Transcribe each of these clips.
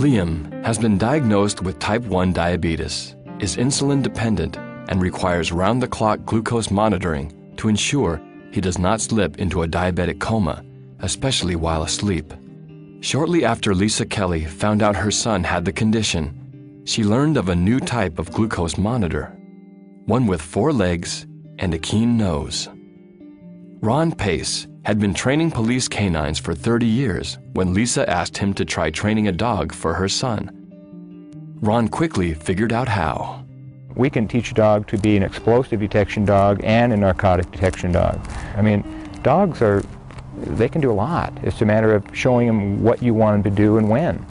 Liam has been diagnosed with type 1 diabetes, is insulin dependent, and requires round-the-clock glucose monitoring to ensure he does not slip into a diabetic coma, especially while asleep. Shortly after Lisa Kelly found out her son had the condition, she learned of a new type of glucose monitor, one with 4 legs and a keen nose. Ron Pace had been training police canines for 30 years when Lisa asked him to try training a dog for her son. Ron quickly figured out how. We can teach a dog to be an explosive detection dog and a narcotic detection dog. I mean, dogs they can do a lot. It's a matter of showing them what you want them to do and when.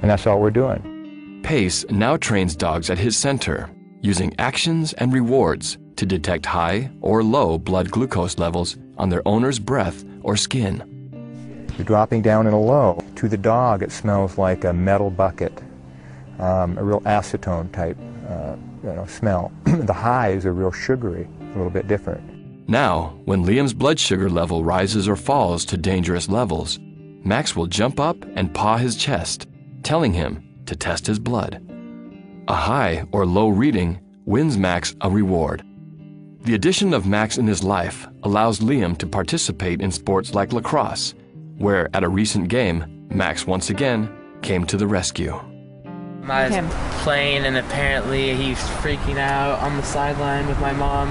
And that's all we're doing. Pace now trains dogs at his center, using actions and rewards to detect high or low blood glucose levels on their owner's breath or skin. You're dropping down in a low. To the dog, it smells like a metal bucket, a real acetone type smell. The high is a real sugary, a little bit different. Now, when Liam's blood sugar level rises or falls to dangerous levels, Max will jump up and paw his chest, telling him to test his blood. A high or low reading wins Max a reward. The addition of Max in his life allows Liam to participate in sports like lacrosse, where at a recent game, Max once again came to the rescue. I was playing and apparently he's freaking out on the sideline with my mom.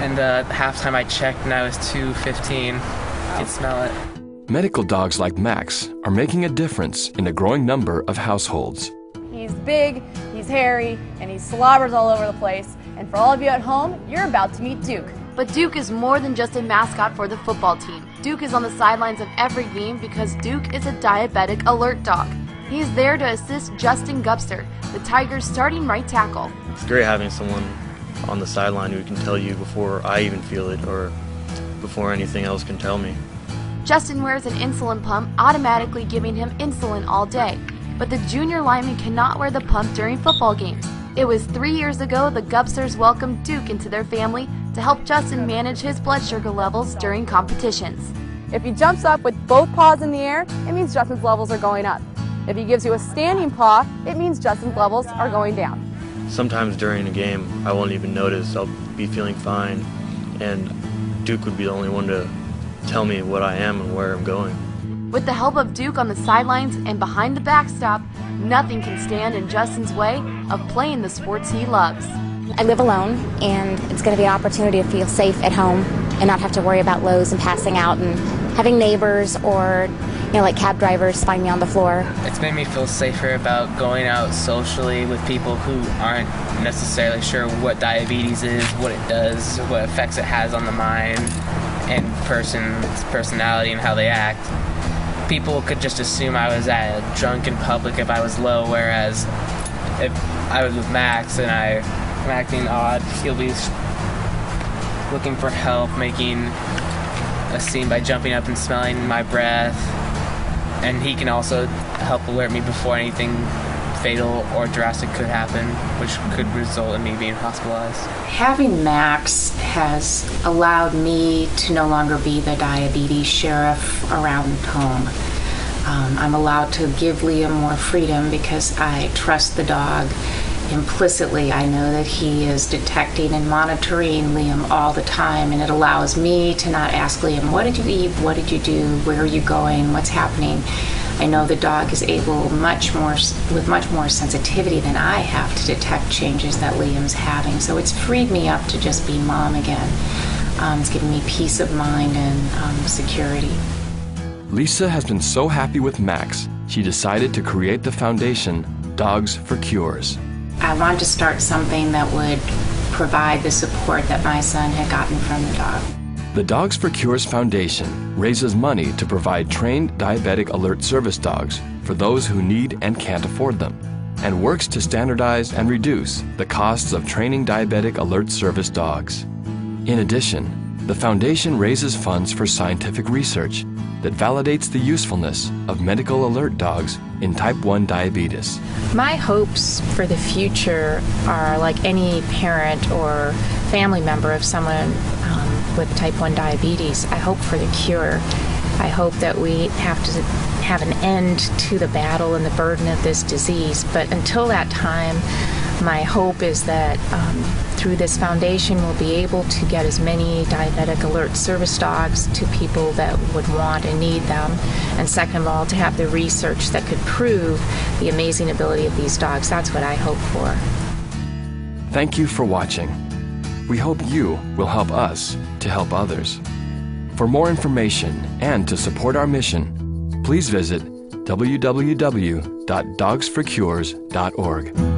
And halftime I checked and I was 2:15. You can smell it. Medical dogs like Max are making a difference in a growing number of households. He's big, he's hairy, and he slobbers all over the place. And for all of you at home, you're about to meet Duke. But Duke is more than just a mascot for the football team. Duke is on the sidelines of every game because Duke is a diabetic alert dog. He is there to assist Justin Gubster, the Tigers' starting right tackle. It's great having someone on the sideline who can tell you before I even feel it or before anything else can tell me. Justin wears an insulin pump, automatically giving him insulin all day. But the junior lineman cannot wear the pump during football games. It was 3 years ago the Gubsters welcomed Duke into their family to help Justin manage his blood sugar levels during competitions. If he jumps up with both paws in the air, it means Justin's levels are going up. If he gives you a standing paw, it means Justin's levels are going down. Sometimes during a game, I won't even notice. I'll be feeling fine, and Duke would be the only one to tell me what I am and where I'm going. With the help of Duke on the sidelines and behind the backstop, nothing can stand in Justin's way of playing the sports he loves. I live alone, and it's going to be an opportunity to feel safe at home and not have to worry about lows and passing out and having neighbors or like cab drivers find me on the floor. It's made me feel safer about going out socially with people who aren't necessarily sure what diabetes is, what it does, what effects it has on the mind and person's personality and how they act. People could just assume I was drunk in public if I was low, whereas if I was with Max and I'm acting odd, he'll be looking for help, making a scene by jumping up and smelling my breath. And he can also help alert me before anything fatal or drastic could happen, which could result in me being hospitalized. Having Max has allowed me to no longer be the diabetes sheriff around home. I'm allowed to give Liam more freedom because I trust the dog. Implicitly, I know that he is detecting and monitoring Liam all the time, and it allows me to not ask Liam, what did you eat, what did you do, where are you going, what's happening. I know the dog is able with much more sensitivity than I have to detect changes that Liam's having. So it's freed me up to just be mom again. It's given me peace of mind and security. Lisa has been so happy with Max, she decided to create the foundation Dogs for Cures. I wanted to start something that would provide the support that my son had gotten from the dog. The Dogs for Cures Foundation raises money to provide trained diabetic alert service dogs for those who need and can't afford them, and works to standardize and reduce the costs of training diabetic alert service dogs. In addition, the foundation raises funds for scientific research that validates the usefulness of medical alert dogs in type 1 diabetes. My hopes for the future are like any parent or family member of someone with type 1 diabetes. I hope for the cure. I hope that we have to have an end to the battle and the burden of this disease. But until that time, my hope is that through this foundation we'll be able to get as many diabetic alert service dogs to people that would want and need them. And second of all, to have the research that could prove the amazing ability of these dogs. That's what I hope for. Thank you for watching. We hope you will help us to help others. For more information and to support our mission, please visit www.dogsforcures.org.